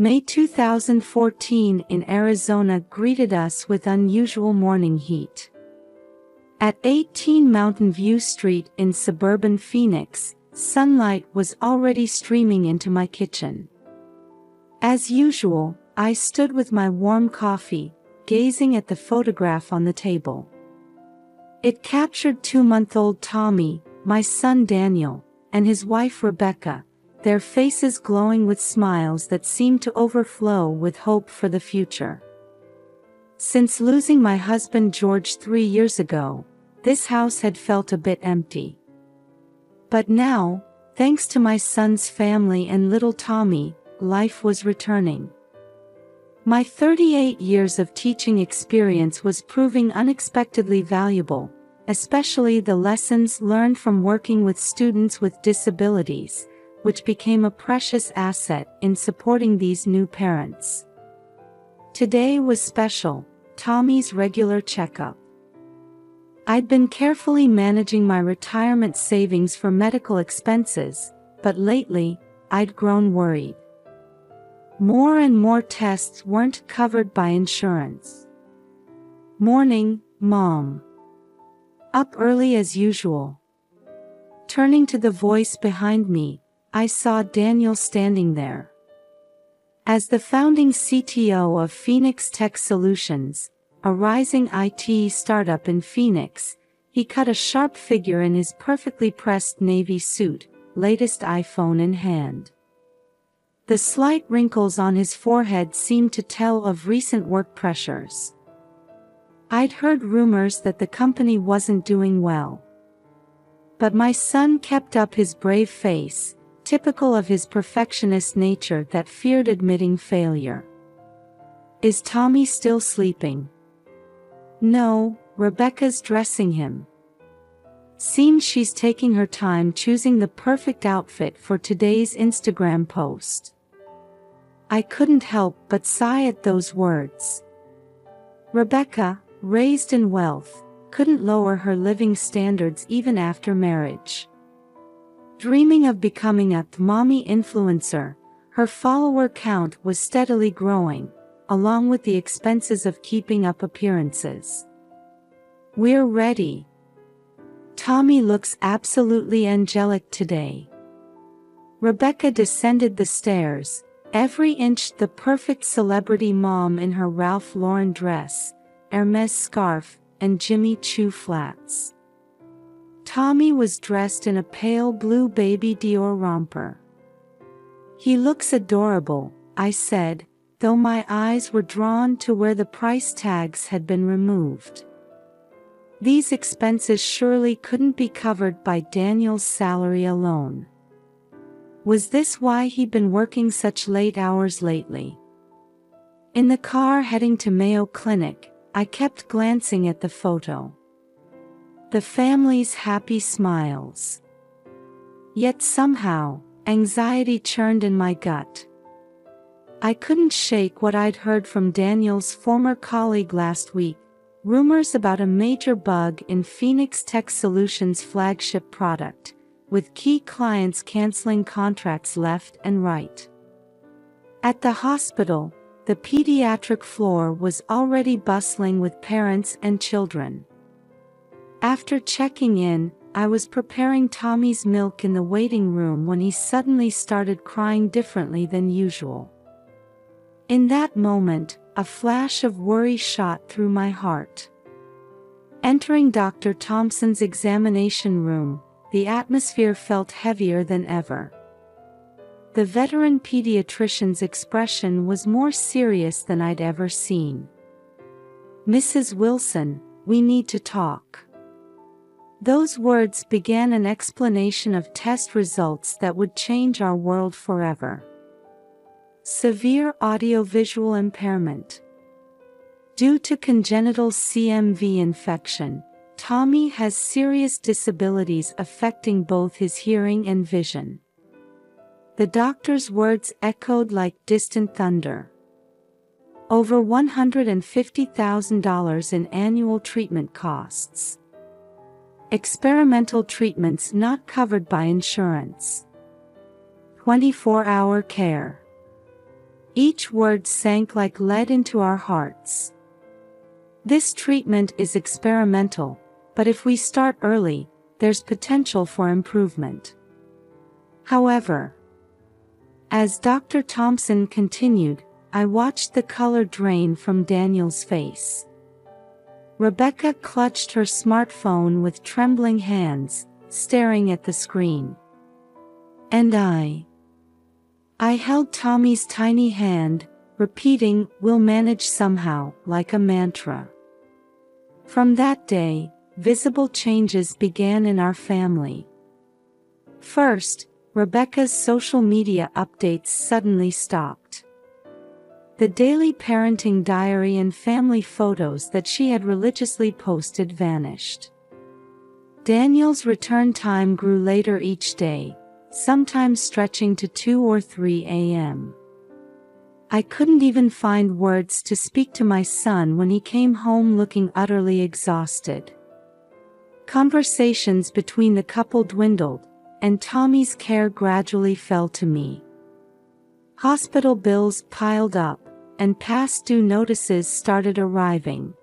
May 2014 in Arizona greeted us with unusual morning heat. At 18 Mountain View Street in suburban Phoenix, sunlight was already streaming into my kitchen. As usual, I stood with my warm coffee, gazing at the photograph on the table. It captured 2-month-old Tommy, my son Daniel, and his wife Rebecca, their faces glowing with smiles that seemed to overflow with hope for the future. Since losing my husband George 3 years ago, this house had felt a bit empty. But now, thanks to my son's family and little Tommy, life was returning. My 38 years of teaching experience was proving unexpectedly valuable, especially the lessons learned from working with students with disabilities, which became a precious asset in supporting these new parents. Today was special, Tommy's regular checkup. I'd been carefully managing my retirement savings for medical expenses, but lately, I'd grown worried. More and more tests weren't covered by insurance. Morning, Mom. Up early as usual. Turning to the voice behind me, I saw Daniel standing there. As the founding CTO of Phoenix Tech Solutions, a rising IT startup in Phoenix, he cut a sharp figure in his perfectly pressed navy suit, latest iPhone in hand. The slight wrinkles on his forehead seemed to tell of recent work pressures. I'd heard rumors that the company wasn't doing well. But my son kept up his brave face, typical of his perfectionist nature that feared admitting failure. Is Tommy still sleeping? No, Rebecca's dressing him. Seems she's taking her time choosing the perfect outfit for today's Instagram post. I couldn't help but sigh at those words. Rebecca, raised in wealth, couldn't lower her living standards even after marriage. Dreaming of becoming a mommy influencer, her follower count was steadily growing, along with the expenses of keeping up appearances. We're ready. Tommy looks absolutely angelic today. Rebecca descended the stairs, every inch the perfect celebrity mom in her Ralph Lauren dress, Hermes scarf, and Jimmy Choo flats. Tommy was dressed in a pale blue baby Dior romper. He looks adorable, I said, though my eyes were drawn to where the price tags had been removed. These expenses surely couldn't be covered by Daniel's salary alone. Was this why he'd been working such late hours lately? In the car heading to Mayo Clinic, I kept glancing at the photo. The family's happy smiles. Yet somehow, anxiety churned in my gut. I couldn't shake what I'd heard from Daniel's former colleague last week, rumors about a major bug in Phoenix Tech Solutions' flagship product, with key clients canceling contracts left and right. At the hospital, the pediatric floor was already bustling with parents and children. After checking in, I was preparing Tommy's milk in the waiting room when he suddenly started crying differently than usual. In that moment, a flash of worry shot through my heart. Entering Dr. Thompson's examination room, the atmosphere felt heavier than ever. The veteran pediatrician's expression was more serious than I'd ever seen. "Mrs. Wilson, we need to talk." Those words began an explanation of test results that would change our world forever. Severe audiovisual impairment. Due to congenital CMV infection, Tommy has serious disabilities affecting both his hearing and vision. The doctor's words echoed like distant thunder. Over $150,000 in annual treatment costs. Experimental treatments not covered by insurance. 24-hour care. Each word sank like lead into our hearts. This treatment is experimental, but if we start early, there's potential for improvement. However, as Dr. Thompson continued, I watched the color drain from Daniel's face. Rebecca clutched her smartphone with trembling hands, staring at the screen. And I held Tommy's tiny hand, repeating, "We'll manage somehow," like a mantra. From that day, visible changes began in our family. First, Rebecca's social media updates suddenly stopped. The daily parenting diary and family photos that she had religiously posted vanished. Daniel's return time grew later each day, sometimes stretching to 2 or 3 a.m. I couldn't even find words to speak to my son when he came home looking utterly exhausted. Conversations between the couple dwindled, and Tommy's care gradually fell to me. Hospital bills piled up, and past due notices started arriving.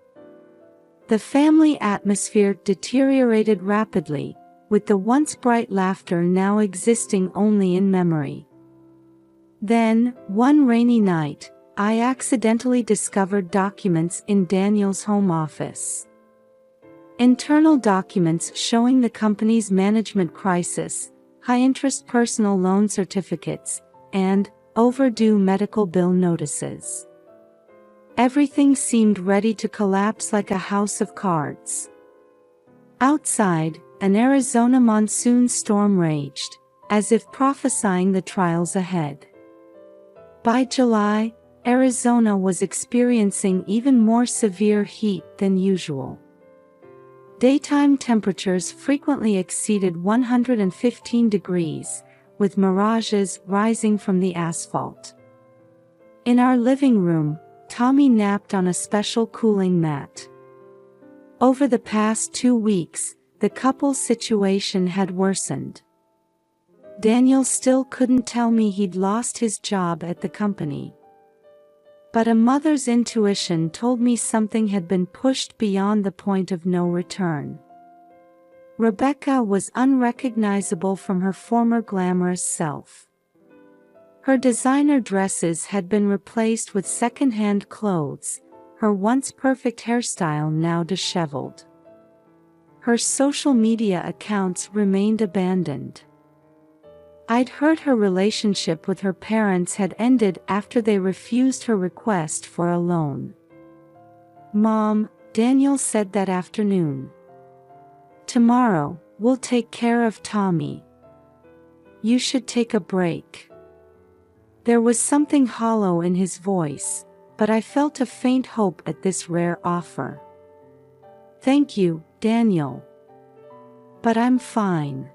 The family atmosphere deteriorated rapidly, with the once bright laughter now existing only in memory. Then, one rainy night, I accidentally discovered documents in Daniel's home office. Internal documents showing the company's management crisis, high-interest personal loan certificates, and overdue medical bill notices. Everything seemed ready to collapse like a house of cards. Outside, an Arizona monsoon storm raged, as if prophesying the trials ahead. By July, Arizona was experiencing even more severe heat than usual. Daytime temperatures frequently exceeded 115 degrees, with mirages rising from the asphalt. In our living room, Tommy napped on a special cooling mat. Over the past 2 weeks, the couple's situation had worsened. Daniel still couldn't tell me he'd lost his job at the company. But a mother's intuition told me something had been pushed beyond the point of no return. Rebecca was unrecognizable from her former glamorous self. Her designer dresses had been replaced with second-hand clothes, her once perfect hairstyle now disheveled. Her social media accounts remained abandoned. I'd heard her relationship with her parents had ended after they refused her request for a loan. "Mom," Daniel said that afternoon, "tomorrow, we'll take care of Tommy. You should take a break." There was something hollow in his voice, but I felt a faint hope at this rare offer. "Thank you, Daniel. But I'm fine.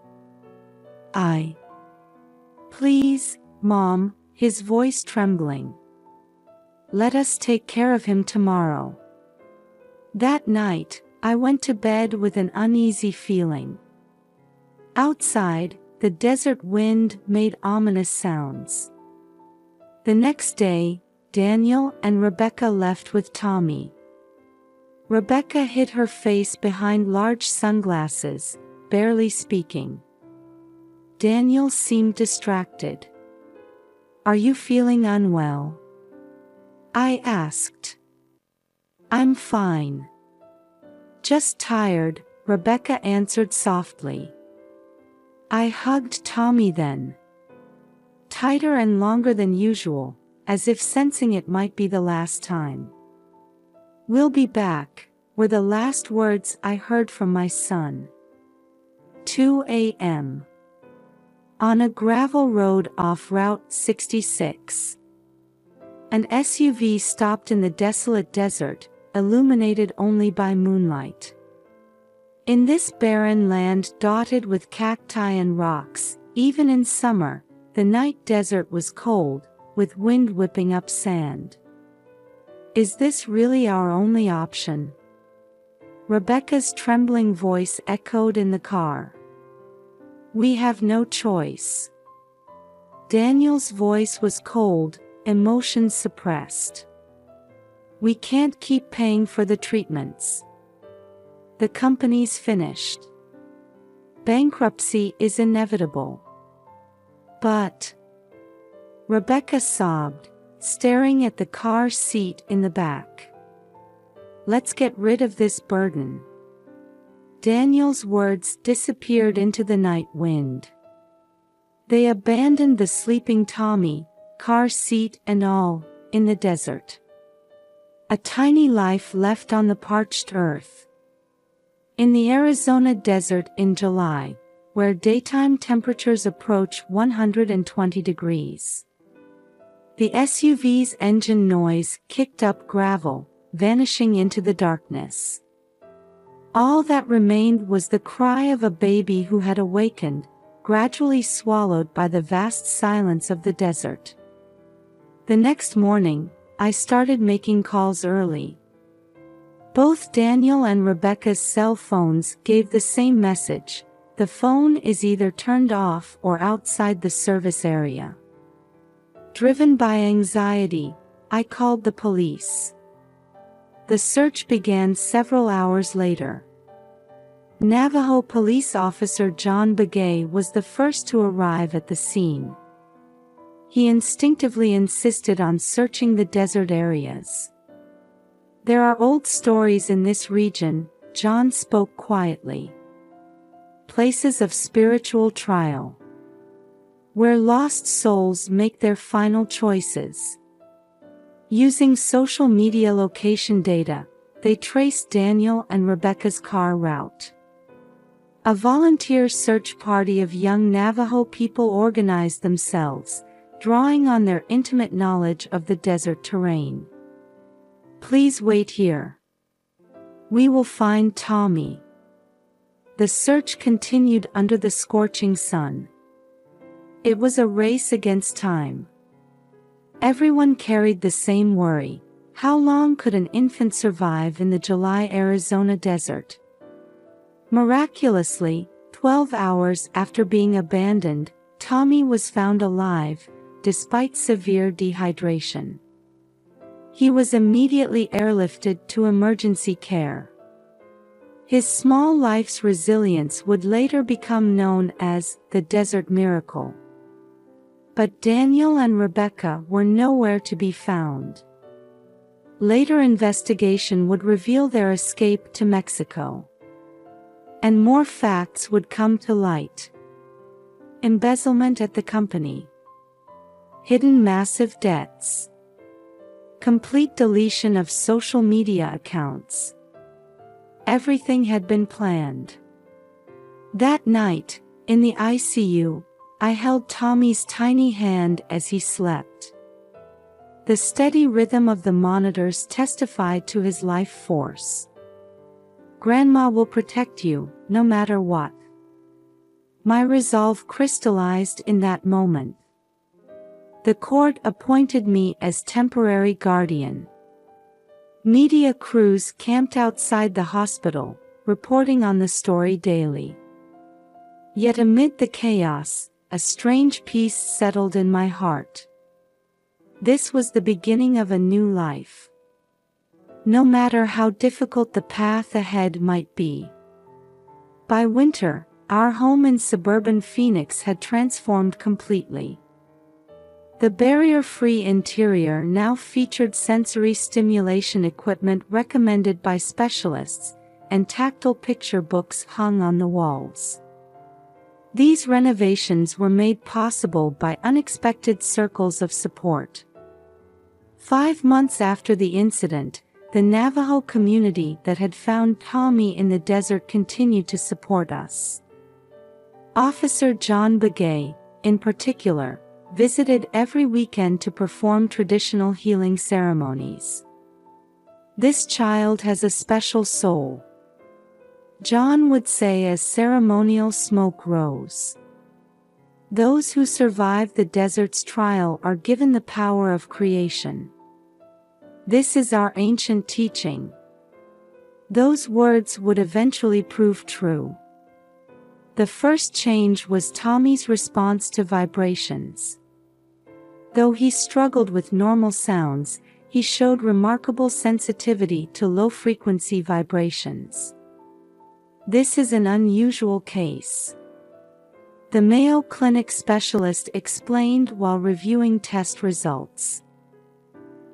Please, Mom," his voice trembling. "Let us take care of him tomorrow." That night, I went to bed with an uneasy feeling. Outside, the desert wind made ominous sounds. The next day, Daniel and Rebecca left with Tommy. Rebecca hid her face behind large sunglasses, barely speaking. Daniel seemed distracted. "Are you feeling unwell?" I asked. "I'm fine. Just tired," Rebecca answered softly. I hugged Tommy then. Tighter and longer than usual, as if sensing it might be the last time. "We'll be back," were the last words I heard from my son. 2 a.m. On a gravel road off Route 66. An SUV stopped in the desolate desert, illuminated only by moonlight. In this barren land dotted with cacti and rocks, even in summer, the night desert was cold, with wind whipping up sand. "Is this really our only option?" Rebecca's trembling voice echoed in the car. "We have no choice." Daniel's voice was cold, emotions suppressed. We can't keep paying for the treatments. The company's finished. Bankruptcy is inevitable. But, Rebecca sobbed, staring at the car seat in the back. Let's get rid of this burden. Daniel's words disappeared into the night wind. They abandoned the sleeping Tommy, car seat and all, in the desert. A tiny life left on the parched earth. In the Arizona desert in July, where daytime temperatures approach 120 degrees. The SUV's engine noise kicked up gravel, vanishing into the darkness. All that remained was the cry of a baby who had awakened, gradually swallowed by the vast silence of the desert. The next morning, I started making calls early. Both Daniel and Rebecca's cell phones gave the same message: the phone is either turned off or outside the service area. Driven by anxiety, I called the police. The search began several hours later. Navajo police officer John Begay was the first to arrive at the scene. He instinctively insisted on searching the desert areas. There are old stories in this region, John spoke quietly. Places of spiritual trial. Where lost souls make their final choices. Using social media location data, they traced Daniel and Rebecca's car route. A volunteer search party of young Navajo people organized themselves, drawing on their intimate knowledge of the desert terrain. Please wait here. We will find Tommy. The search continued under the scorching sun. It was a race against time. Everyone carried the same worry: how long could an infant survive in the July Arizona desert? Miraculously, 12 hours after being abandoned, Tommy was found alive, despite severe dehydration. He was immediately airlifted to emergency care. His small life's resilience would later become known as the Desert Miracle. But Daniel and Rebecca were nowhere to be found. Later investigation would reveal their escape to Mexico. And more facts would come to light. Embezzlement at the company. Hidden massive debts. Complete deletion of social media accounts. Everything had been planned. That night, in the ICU, I held Tommy's tiny hand as he slept. The steady rhythm of the monitors testified to his life force. Grandma will protect you, no matter what. My resolve crystallized in that moment. The court appointed me as temporary guardian. Media crews camped outside the hospital, reporting on the story daily. Yet amid the chaos, a strange peace settled in my heart. This was the beginning of a new life. No matter how difficult the path ahead might be. By winter, our home in suburban Phoenix had transformed completely. The barrier-free interior now featured sensory stimulation equipment recommended by specialists, and tactile picture books hung on the walls. These renovations were made possible by unexpected circles of support. 5 months after the incident, the Navajo community that had found Tommy in the desert continued to support us. Officer John Begay, in particular, visited every weekend to perform traditional healing ceremonies. This child has a special soul, John would say as ceremonial smoke rose. Those who survive the desert's trial are given the power of creation. This is our ancient teaching. Those words would eventually prove true. The first change was Tommy's response to vibrations. Though he struggled with normal sounds, he showed remarkable sensitivity to low-frequency vibrations. This is an unusual case. The Mayo Clinic specialist explained while reviewing test results.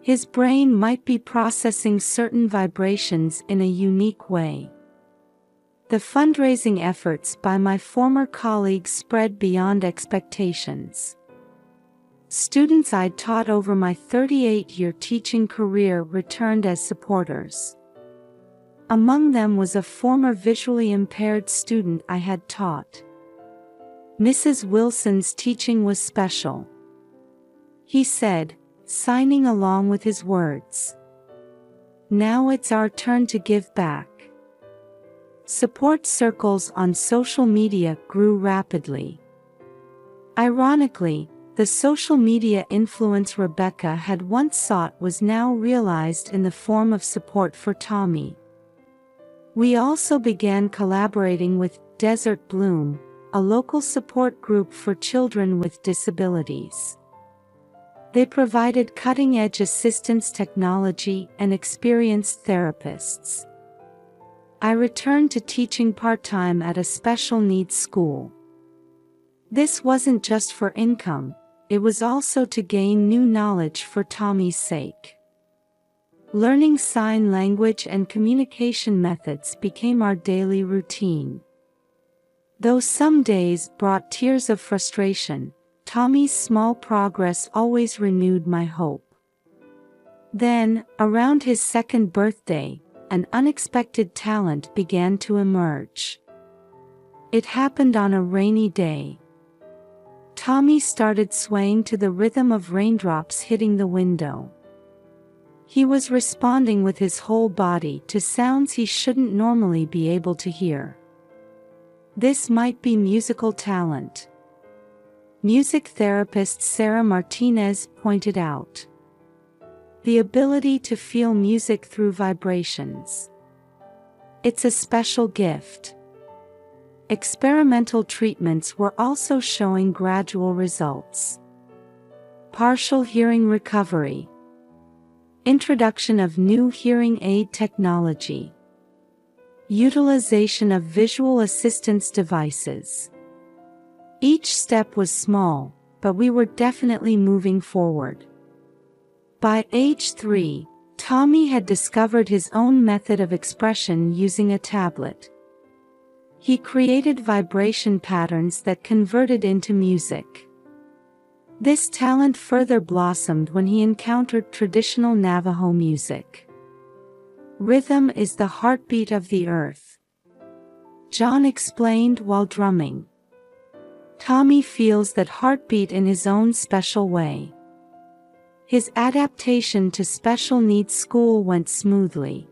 His brain might be processing certain vibrations in a unique way. The fundraising efforts by my former colleagues spread beyond expectations. Students I'd taught over my 38-year teaching career returned as supporters. Among them was a former visually impaired student I had taught. Mrs. Wilson's teaching was special. He said, signing along with his words. Now it's our turn to give back. Support circles on social media grew rapidly. Ironically, the social media influence Rebecca had once sought was now realized in the form of support for Tommy. We also began collaborating with Desert Bloom, a local support group for children with disabilities. They provided cutting-edge assistance technology and experienced therapists. I returned to teaching part-time at a special needs school. This wasn't just for income, it was also to gain new knowledge for Tommy's sake. Learning sign language and communication methods became our daily routine. Though some days brought tears of frustration, Tommy's small progress always renewed my hope. Then, around his second birthday, an unexpected talent began to emerge. It happened on a rainy day. Tommy started swaying to the rhythm of raindrops hitting the window. He was responding with his whole body to sounds he shouldn't normally be able to hear. This might be musical talent. Music therapist Sarah Martinez pointed out. The ability to feel music through vibrations. It's a special gift. Experimental treatments were also showing gradual results. Partial hearing recovery. Introduction of new hearing aid technology. Utilization of visual assistance devices. Each step was small, but we were definitely moving forward. By age 3, Tommy had discovered his own method of expression using a tablet. He created vibration patterns that converted into music. This talent further blossomed when he encountered traditional Navajo music. Rhythm is the heartbeat of the earth, John explained while drumming. Tommy feels that heartbeat in his own special way. His adaptation to special needs school went smoothly.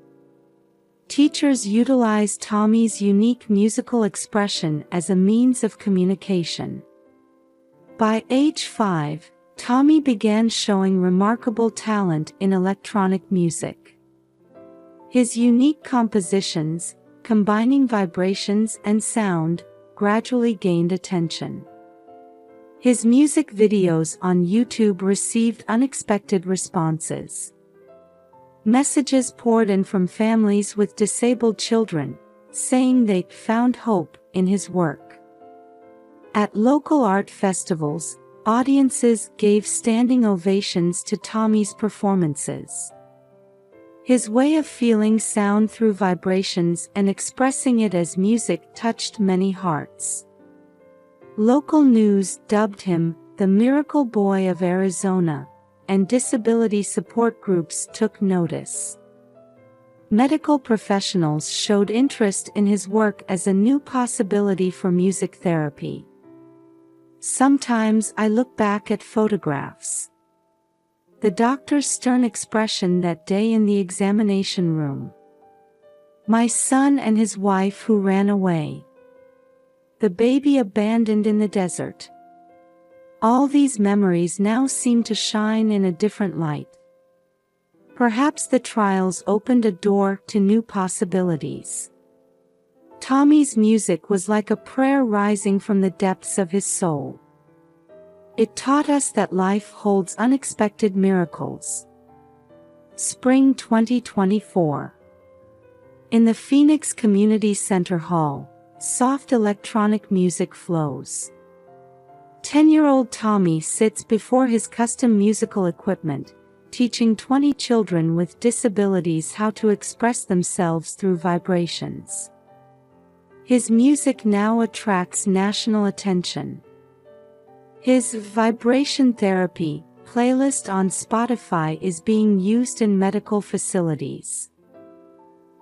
Teachers utilized Tommy's unique musical expression as a means of communication. By age 5, Tommy began showing remarkable talent in electronic music. His unique compositions, combining vibrations and sound, gradually gained attention. His music videos on YouTube received unexpected responses. Messages poured in from families with disabled children, saying they found hope in his work. At local art festivals, audiences gave standing ovations to Tommy's performances. His way of feeling sound through vibrations and expressing it as music touched many hearts. Local news dubbed him the Miracle Boy of Arizona, and disability support groups took notice. Medical professionals showed interest in his work as a new possibility for music therapy. Sometimes I look back at photographs. The doctor's stern expression that day in the examination room. My son and his wife who ran away. The baby abandoned in the desert. All these memories now seem to shine in a different light. Perhaps the trials opened a door to new possibilities. Tommy's music was like a prayer rising from the depths of his soul. It taught us that life holds unexpected miracles. Spring 2024. In the Phoenix Community Center Hall, soft electronic music flows. 10-year-old Tommy sits before his custom musical equipment, teaching 20 children with disabilities how to express themselves through vibrations. His music now attracts national attention. His vibration therapy playlist on Spotify is being used in medical facilities.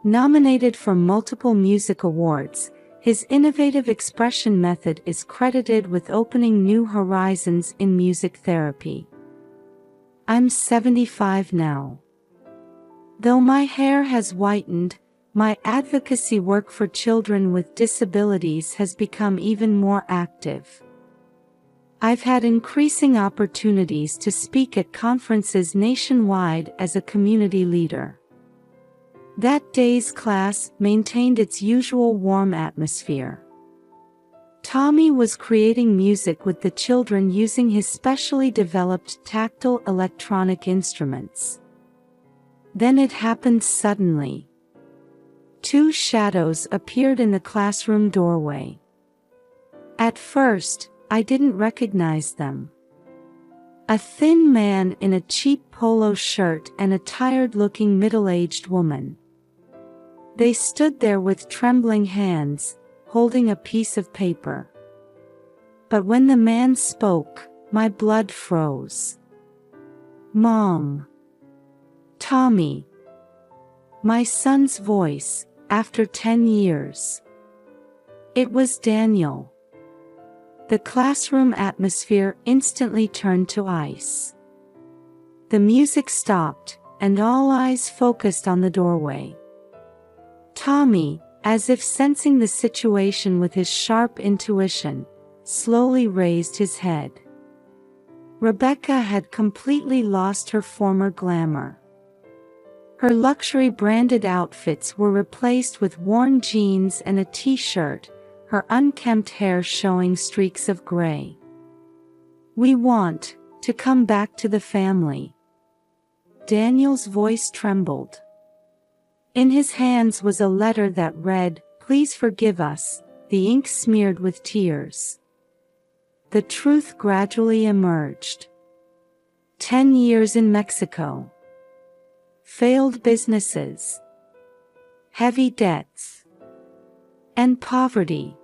Nominated for multiple music awards, his innovative expression method is credited with opening new horizons in music therapy. I'm 75 now. Though my hair has whitened, my advocacy work for children with disabilities has become even more active. I've had increasing opportunities to speak at conferences nationwide as a community leader. That day's class maintained its usual warm atmosphere. Tommy was creating music with the children using his specially developed tactile electronic instruments. Then it happened suddenly. Two shadows appeared in the classroom doorway. At first, I didn't recognize them. A thin man in a cheap polo shirt and a tired-looking middle-aged woman. They stood there with trembling hands, holding a piece of paper. But when the man spoke, my blood froze. "Mom." "Tommy." My son's voice, after 10 years. It was Daniel. The classroom atmosphere instantly turned to ice. The music stopped, and all eyes focused on the doorway. Tommy, as if sensing the situation with his sharp intuition, slowly raised his head. Rebecca had completely lost her former glamour. Her luxury-branded outfits were replaced with worn jeans and a t-shirt, her unkempt hair showing streaks of gray. "We want to come back to the family." Daniel's voice trembled. In his hands was a letter that read, "Please forgive us," the ink smeared with tears. The truth gradually emerged. 10 years in Mexico. Failed businesses. Heavy debts. And poverty.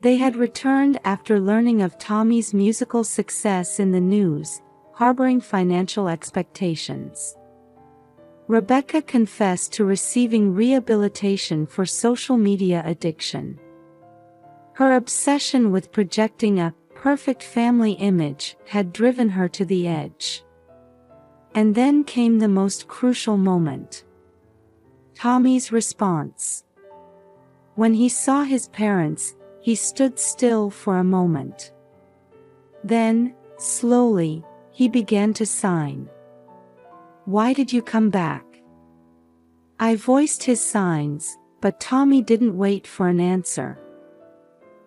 They had returned after learning of Tommy's musical success in the news, harboring financial expectations. Rebecca confessed to receiving rehabilitation for social media addiction. Her obsession with projecting a perfect family image had driven her to the edge. And then came the most crucial moment. Tommy's response. When he saw his parents, he stood still for a moment. Then, slowly, he began to sign. "Why did you come back?" I voiced his signs, but Tommy didn't wait for an answer.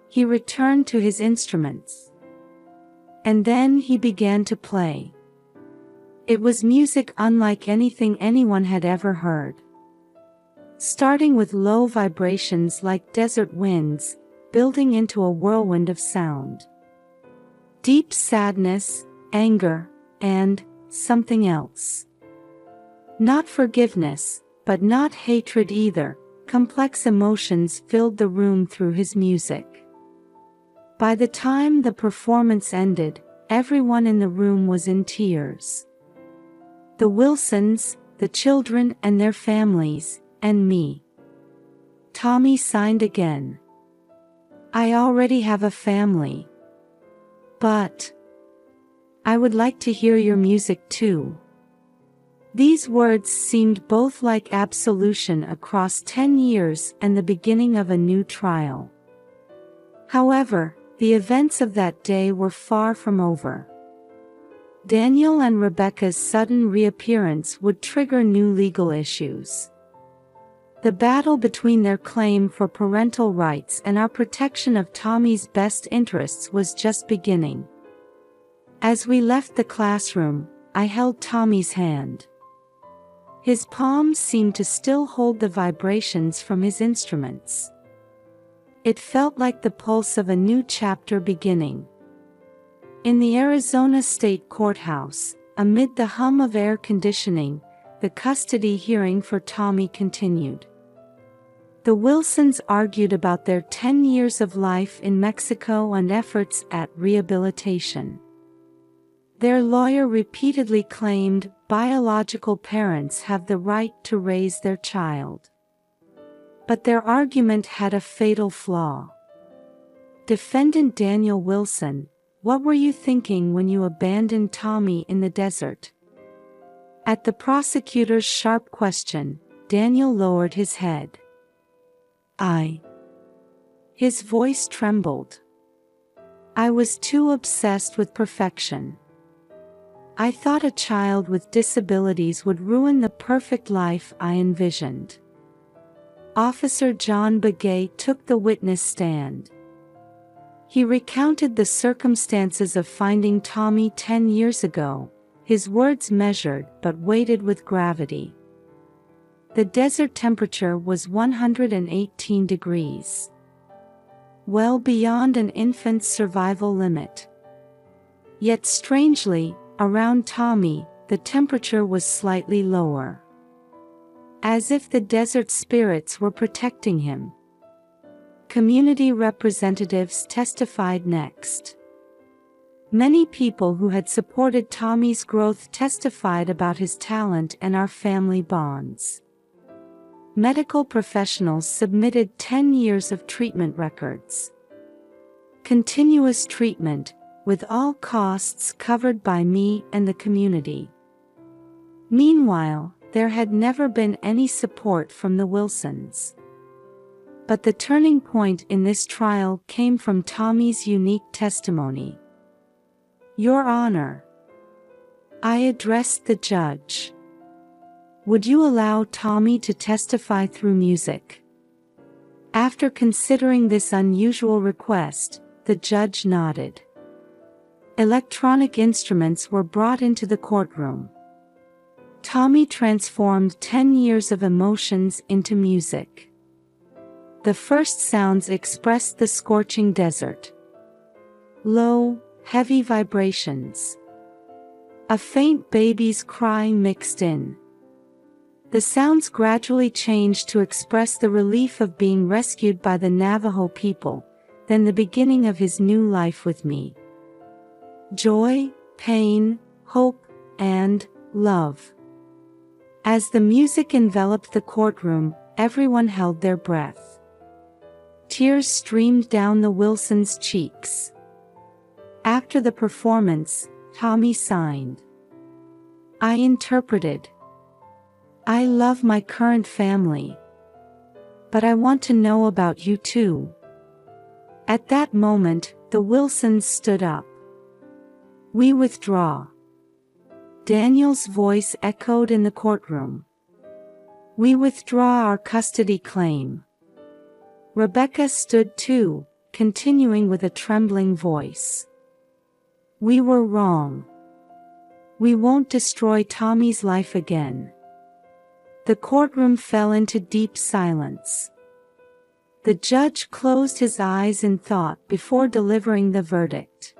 He returned to his instruments. And then he began to play. It was music unlike anything anyone had ever heard. Starting with low vibrations like desert winds, building into a whirlwind of sound. Deep sadness, anger, and something else. Not forgiveness, but not hatred either. Complex emotions filled the room through his music. By the time the performance ended, everyone in the room was in tears. The Wilsons, the children and their families, and me. Tommy signed again. "I already have a family. But I would like to hear your music too." These words seemed both like absolution across 10 years and the beginning of a new trial. However, the events of that day were far from over. Daniel and Rebecca's sudden reappearance would trigger new legal issues. The battle between their claim for parental rights and our protection of Tommy's best interests was just beginning. As we left the classroom, I held Tommy's hand. His palms seemed to still hold the vibrations from his instruments. It felt like the pulse of a new chapter beginning. In the Arizona State Courthouse, amid the hum of air conditioning, the custody hearing for Tommy continued. The Wilsons argued about their 10 years of life in Mexico and efforts at rehabilitation. Their lawyer repeatedly claimed biological parents have the right to raise their child. But their argument had a fatal flaw. Defendant Daniel Wilson, what were you thinking when you abandoned Tommy in the desert? At the prosecutor's sharp question, Daniel lowered his head. His voice trembled. I was too obsessed with perfection. I thought a child with disabilities would ruin the perfect life I envisioned. Officer John Begay took the witness stand. He recounted the circumstances of finding Tommy 10 years ago, his words measured but weighted with gravity. The desert temperature was 118 degrees. Well beyond an infant's survival limit. Yet strangely, around Tommy, the temperature was slightly lower. As if the desert spirits were protecting him. Community representatives testified next. Many people who had supported Tommy's growth testified about his talent and our family bonds. Medical professionals submitted 10 years of treatment records. Continuous treatment, with all costs covered by me and the community. Meanwhile, there had never been any support from the Wilsons. But the turning point in this trial came from Tommy's unique testimony. Your Honor, I addressed the judge. Would you allow Tommy to testify through music? After considering this unusual request, the judge nodded. Electronic instruments were brought into the courtroom. Tommy transformed 10 years of emotions into music. The first sounds expressed the scorching desert. Low, heavy vibrations. A faint baby's cry mixed in. The sounds gradually changed to express the relief of being rescued by the Navajo people, then the beginning of his new life with me. Joy, pain, hope, and love. As the music enveloped the courtroom, everyone held their breath. Tears streamed down the Wilsons' cheeks. After the performance, Tommy signed. I interpreted. I love my current family. But I want to know about you too. At that moment, the Wilsons stood up. We withdraw. Daniel's voice echoed in the courtroom. We withdraw our custody claim. Rebecca stood too, continuing with a trembling voice. We were wrong. We won't destroy Tommy's life again. The courtroom fell into deep silence. The judge closed his eyes in thought before delivering the verdict.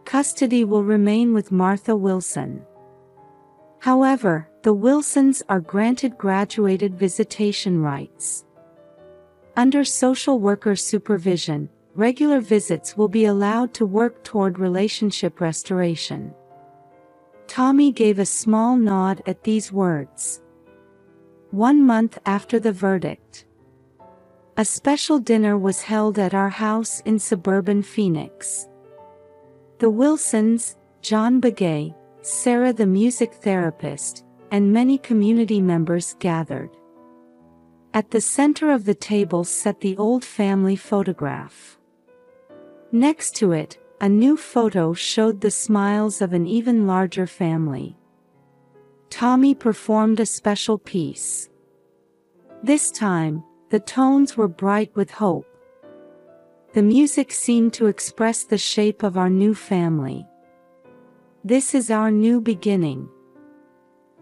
Custody will remain with Martha Wilson. However, the Wilsons are granted graduated visitation rights. Under social worker supervision, regular visits will be allowed to work toward relationship restoration. Tommy gave a small nod at these words. 1 month after the verdict, a special dinner was held at our house in suburban Phoenix. The Wilsons, John Begay, Sarah the music therapist, and many community members gathered. At the center of the table sat the old family photograph. Next to it, a new photo showed the smiles of an even larger family. Tommy performed a special piece. This time, the tones were bright with hope. The music seemed to express the shape of our new family. This is our new beginning,"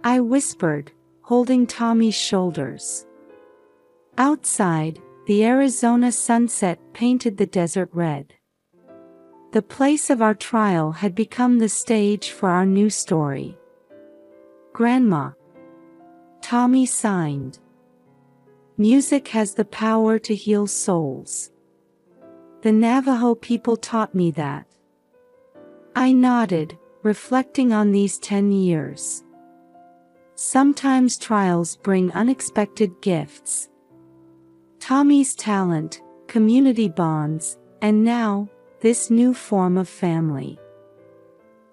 I whispered, holding Tommy's shoulders. Outside, the Arizona sunset painted the desert red. The place of our trial had become the stage for our new story. "Grandma," Tommy signed. "Music has the power to heal souls. The Navajo people taught me that." I nodded, reflecting on these 10 years. Sometimes trials bring unexpected gifts. Tommy's talent, community bonds, and now, this new form of family.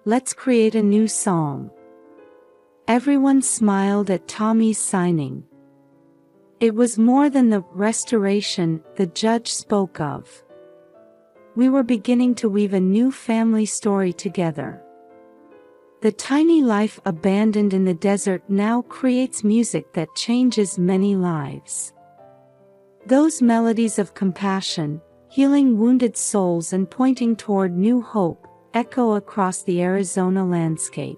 "Let's create a new song." Everyone smiled at Tommy's signing. It was more than the restoration the judge spoke of. We were beginning to weave a new family story together. The tiny life abandoned in the desert now creates music that changes many lives. Those melodies of compassion, healing wounded souls and pointing toward new hope, echo across the Arizona landscape.